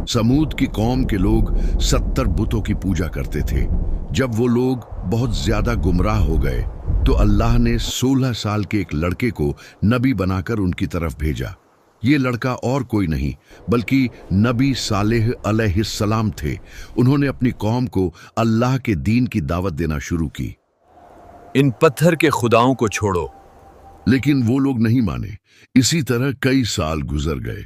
समूद की कौम के लोग 70 बुतों की पूजा करते थे। जब वो लोग बहुत ज्यादा गुमराह हो गए तो अल्लाह ने 16 साल के एक लड़के को नबी बनाकर उनकी तरफ भेजा। ये लड़का और कोई नहीं बल्कि नबी सालेह अलैहिस्सलाम थे। उन्होंने अपनी कौम को अल्लाह के दीन की दावत देना शुरू की। इन पत्थर के खुदाओं को छोड़ो। लेकिन वो लोग नहीं माने। इसी तरह कई साल गुजर गए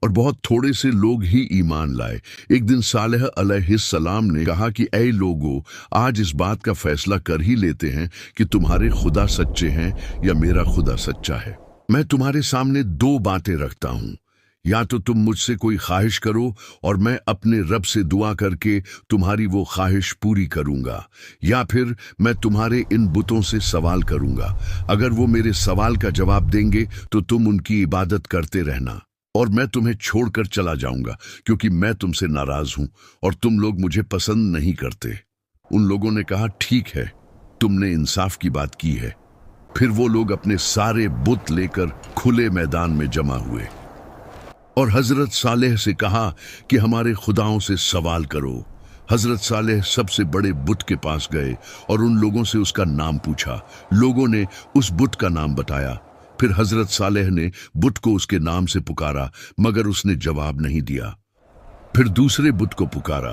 और बहुत थोड़े से लोग ही ईमान लाए। एक दिन सालेह अलैहिस्सलाम ने कहा कि ऐ लोगों, आज इस बात का फैसला कर ही लेते हैं कि तुम्हारे खुदा सच्चे हैं या मेरा खुदा सच्चा है। मैं तुम्हारे सामने दो बातें रखता हूं, या तो तुम मुझसे कोई ख्वाहिश करो और मैं अपने रब से दुआ करके तुम्हारी वो ख्वाहिश पूरी करूंगा, या फिर मैं तुम्हारे इन बुतों से सवाल करूंगा। अगर वो मेरे सवाल का जवाब देंगे तो तुम उनकी इबादत करते रहना और मैं तुम्हें छोड़कर चला जाऊंगा, क्योंकि मैं तुमसे नाराज हूं और तुम लोग मुझे पसंद नहीं करते। उन लोगों ने कहा, ठीक है, तुमने इंसाफ की बात की है। फिर वो लोग अपने सारे बुत लेकर खुले मैदान में जमा हुए और हजरत सालेह से कहा कि हमारे खुदाओं से सवाल करो। हजरत सालेह सबसे बड़े बुत के पास गए और उन लोगों से उसका नाम पूछा। लोगों ने उस बुत का नाम बताया। फिर हजरत सालेह ने बुत को उसके नाम से पुकारा, मगर उसने जवाब नहीं दिया। फिर दूसरे बुत को पुकारा,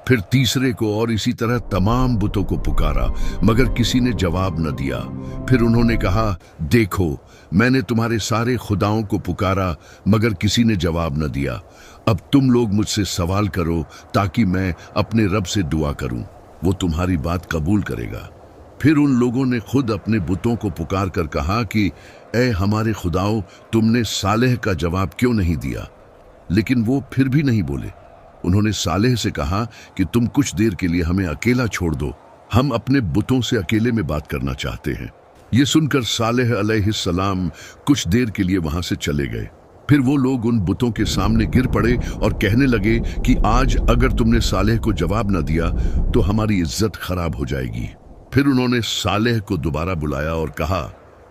फिर तीसरे को, और इसी तरह तमाम बुतों को पुकारा, मगर किसी ने जवाब न दिया। फिर उन्होंने कहा, देखो, मैंने तुम्हारे सारे खुदाओं को पुकारा मगर किसी ने जवाब न दिया। अब तुम लोग मुझसे सवाल करो ताकि मैं अपने रब से दुआ करूं, वो तुम्हारी बात कबूल करेगा। फिर उन लोगों ने खुद अपने बुतों को पुकार कर कहा कि ऐ हमारे खुदाओं, तुमने सालेह का जवाब क्यों नहीं दिया? लेकिन वो फिर भी नहीं बोले। उन्होंने सालेह से कहा कि तुम कुछ देर के लिए हमें अकेला छोड़ दो, हम अपने बुतों से अकेले में बात करना चाहते हैं। ये सुनकर सालेह अलैहिस्सलाम कुछ देर के लिए वहां से चले गए। फिर वो लोग उन बुतों के सामने गिर पड़े और कहने लगे कि आज अगर तुमने सालेह को जवाब न दिया तो हमारी इज्जत खराब हो जाएगी। फिर उन्होंने सालेह को दोबारा बुलाया और कहा,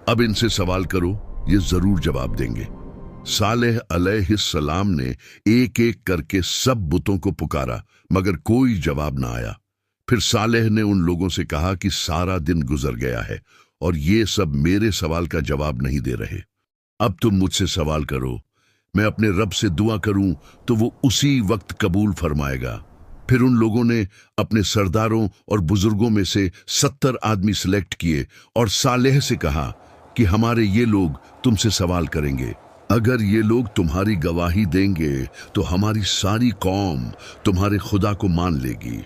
अब इनसे सवाल करो, ये जरूर जवाब देंगे। सालेह अलैहिस्सलाम ने एक एक करके सब बुतों को पुकारा, मगर कोई जवाब ना आया। फिर सालेह ने उन लोगों से कहा कि सारा दिन गुजर गया है और ये सब मेरे सवाल का जवाब नहीं दे रहे। अब तुम मुझसे सवाल करो, मैं अपने रब से दुआ करूं तो वो उसी वक्त कबूल फरमाएगा। फिर उन लोगों ने अपने सरदारों और बुजुर्गों में से 70 आदमी सिलेक्ट किए और सालेह से कहा कि हमारे ये लोग तुमसे सवाल करेंगे। अगर ये लोग तुम्हारी गवाही देंगे तो हमारी सारी कौम तुम्हारे खुदा को मान लेगी।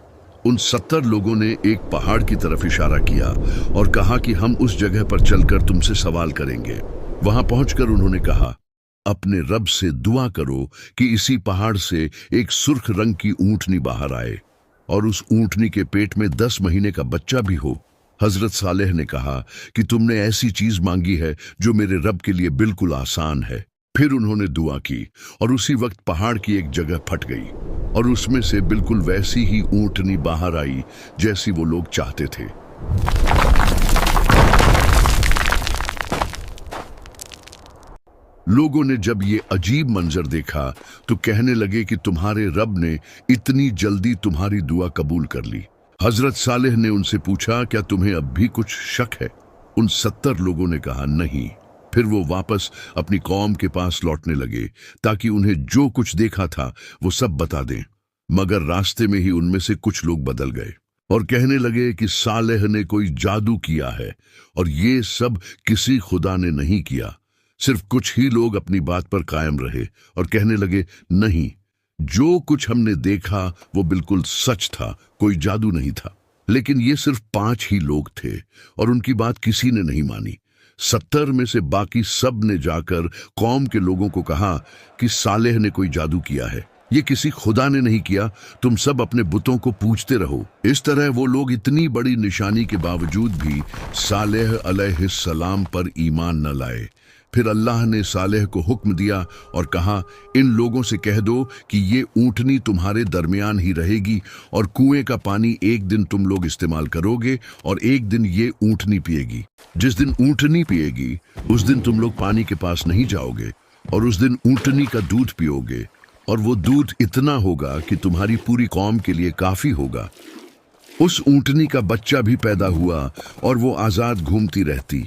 उन 70 लोगों ने एक पहाड़ की तरफ इशारा किया और कहा कि हम उस जगह पर चलकर तुमसे सवाल करेंगे। वहां पहुंचकर उन्होंने कहा, अपने रब से दुआ करो कि इसी पहाड़ से एक सुर्ख रंग की ऊंटनी बाहर आए और उस ऊंटनी के पेट में 10 महीने का बच्चा भी हो। हजरत सालेह ने कहा कि तुमने ऐसी चीज मांगी है जो मेरे रब के लिए बिल्कुल आसान है। फिर उन्होंने दुआ की और उसी वक्त पहाड़ की एक जगह फट गई और उसमें से बिल्कुल वैसी ही ऊंटनी बाहर आई जैसी वो लोग चाहते थे। लोगों ने जब ये अजीब मंजर देखा तो कहने लगे कि तुम्हारे रब ने इतनी जल्दी तुम्हारी दुआ कबूल कर ली। हजरत सालेह ने उनसे पूछा, क्या तुम्हें अब भी कुछ शक है? उन 70 लोगों ने कहा, नहीं। फिर वो वापस अपनी कौम के पास लौटने लगे ताकि उन्हें जो कुछ देखा था वो सब बता दें, मगर रास्ते में ही उनमें से कुछ लोग बदल गए और कहने लगे कि सालेह ने कोई जादू किया है और ये सब किसी खुदा ने नहीं किया। सिर्फ कुछ ही लोग अपनी बात पर कायम रहे और कहने लगे, नहीं, जो कुछ हमने देखा वो बिल्कुल सच था, कोई जादू नहीं था। लेकिन ये सिर्फ 5 ही लोग थे और उनकी बात किसी ने नहीं मानी। 70 में से बाकी सब ने जाकर कौम के लोगों को कहा कि सालेह ने कोई जादू किया है, ये किसी खुदा ने नहीं किया, तुम सब अपने बुतों को पूजते रहो। इस तरह वो लोग इतनी बड़ी निशानी के बावजूद भी सालेह अलैहिस्सलाम पर ईमान न लाए। फिर अल्लाह ने सालेह को हुक्म दिया और कहा, इन लोगों से कह दो कि ये ऊंटनी तुम्हारे दरमियान ही रहेगी और कुएं का पानी एक दिन तुम लोग इस्तेमाल करोगे और एक दिन ये ऊंटनी पिएगी। जिस दिन ऊंटनी पिएगी उस दिन तुम लोग पानी के पास नहीं जाओगे और उस दिन ऊंटनी का दूध पियोगे और वो दूध इतना होगा कि तुम्हारी पूरी कौम के लिए काफी होगा। उस ऊंटनी का बच्चा भी पैदा हुआ और वो आजाद घूमती रहती।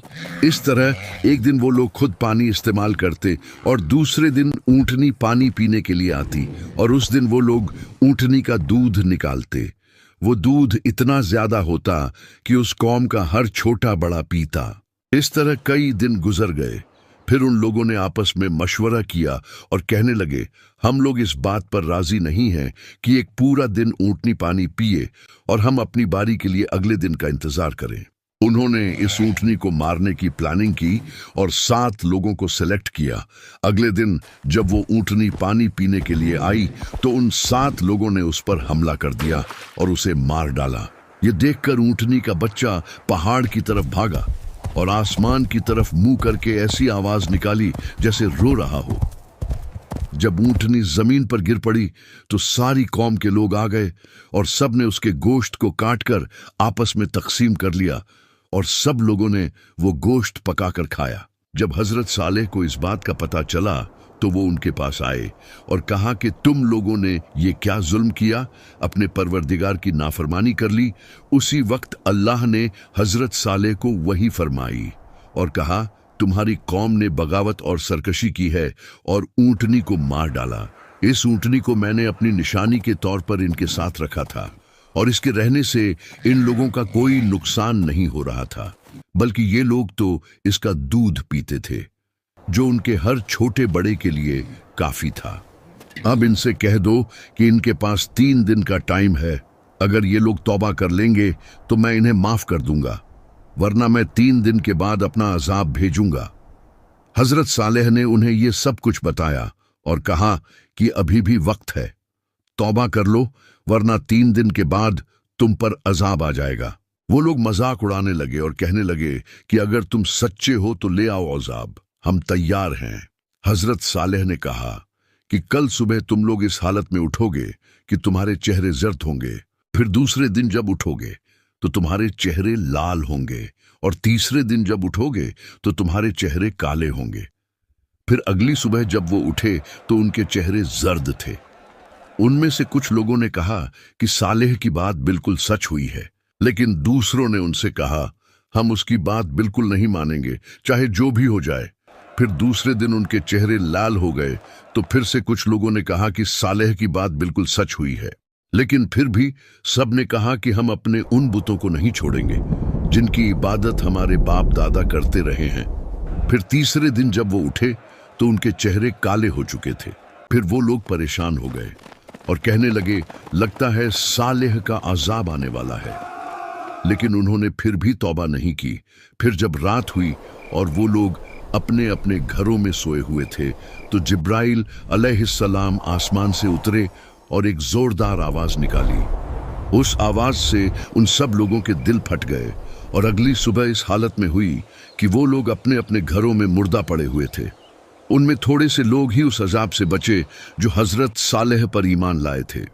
इस तरह एक दिन वो लोग खुद पानी इस्तेमाल करते और दूसरे दिन ऊंटनी पानी पीने के लिए आती और उस दिन वो लोग ऊंटनी का दूध निकालते। वो दूध इतना ज्यादा होता कि उस कौम का हर छोटा बड़ा पीता। इस तरह कई दिन गुजर गए। फिर उन लोगों ने आपस में मशवरा किया और कहने लगे, हम लोग इस बात पर राजी नहीं हैं कि एक पूरा दिन ऊंटनी पानी पिए और हम अपनी बारी के लिए अगले दिन का इंतजार करें। उन्होंने इस ऊंटनी को मारने की प्लानिंग की और 7 लोगों को सेलेक्ट किया। अगले दिन जब वो ऊंटनी पानी पीने के लिए आई तो उन 7 लोगों ने उस पर हमला कर दिया और उसे मार डाला। ये देखकर ऊंटनी का बच्चा पहाड़ की तरफ भागा और आसमान की तरफ मुंह करके ऐसी आवाज निकाली जैसे रो रहा हो। जब ऊंटनी जमीन पर गिर पड़ी तो सारी कौम के लोग आ गए और सब ने उसके गोश्त को काटकर आपस में तकसीम कर लिया और सब लोगों ने वो गोश्त पकाकर खाया। जब हजरत सालेह को इस बात का पता चला तो वो उनके पास आए और कहा कि तुम लोगों ने ये क्या जुल्म किया, अपने परवरदिगार की नाफरमानी कर ली। उसी वक्त अल्लाह ने हजरत सालेह को वही फरमाई और कहा, तुम्हारी कौम ने बगावत और सरकशी की है और ऊंटनी को मार डाला। इस ऊंटनी को मैंने अपनी निशानी के तौर पर इनके साथ रखा था और इसके रहने से इन लोगों का कोई नुकसान नहीं हो रहा था, बल्कि ये लोग तो इसका दूध पीते थे जो उनके हर छोटे बड़े के लिए काफी था। अब इनसे कह दो कि इनके पास 3 दिन का टाइम है। अगर ये लोग तौबा कर लेंगे तो मैं इन्हें माफ कर दूंगा, वरना मैं 3 दिन के बाद अपना अजाब भेजूंगा। हजरत सालेह ने उन्हें ये सब कुछ बताया और कहा कि अभी भी वक्त है, तौबा कर लो, वरना 3 दिन के बाद तुम पर अजाब आ जाएगा। वो लोग मजाक उड़ाने लगे और कहने लगे कि अगर तुम सच्चे हो तो ले आओ अजाब, हम तैयार हैं। हजरत सालेह ने कहा कि कल सुबह तुम लोग इस हालत में उठोगे कि तुम्हारे चेहरे जर्द होंगे, फिर दूसरे दिन जब उठोगे तो तुम्हारे चेहरे लाल होंगे और तीसरे दिन जब उठोगे तो तुम्हारे चेहरे काले होंगे। फिर अगली सुबह जब वो उठे तो उनके चेहरे जर्द थे। उनमें से कुछ लोगों ने कहा कि सालेह की बात बिल्कुल सच हुई है, लेकिन दूसरों ने उनसे कहा, हम उसकी बात बिल्कुल नहीं मानेंगे, चाहे जो भी हो जाए। फिर दूसरे दिन उनके चेहरे लाल हो गए तो फिर से कुछ लोगों ने कहा कि सालेह की बात बिल्कुल सच हुई है, लेकिन फिर भी सब ने कहा कि हम अपने उन बुतों को नहीं छोड़ेंगे जिनकी इबादत हमारे बाप दादा करते रहे हैं। फिर तीसरे दिन जब वो उठे तो उनके चेहरे काले हो चुके थे। फिर वो लोग परेशान हो गए और कहने लगे, लगता है सालेह का अजाब आने वाला है। लेकिन उन्होंने फिर भी तौबा नहीं की। फिर जब रात हुई और वो लोग अपने अपने घरों में सोए हुए थे तो जिब्राइल अलैहिस्सलाम आसमान से उतरे और एक जोरदार आवाज निकाली। उस आवाज से उन सब लोगों के दिल फट गए और अगली सुबह इस हालत में हुई कि वो लोग अपने अपने घरों में मुर्दा पड़े हुए थे। उनमें थोड़े से लोग ही उस अजाब से बचे जो हजरत सालेह पर ईमान लाए थे।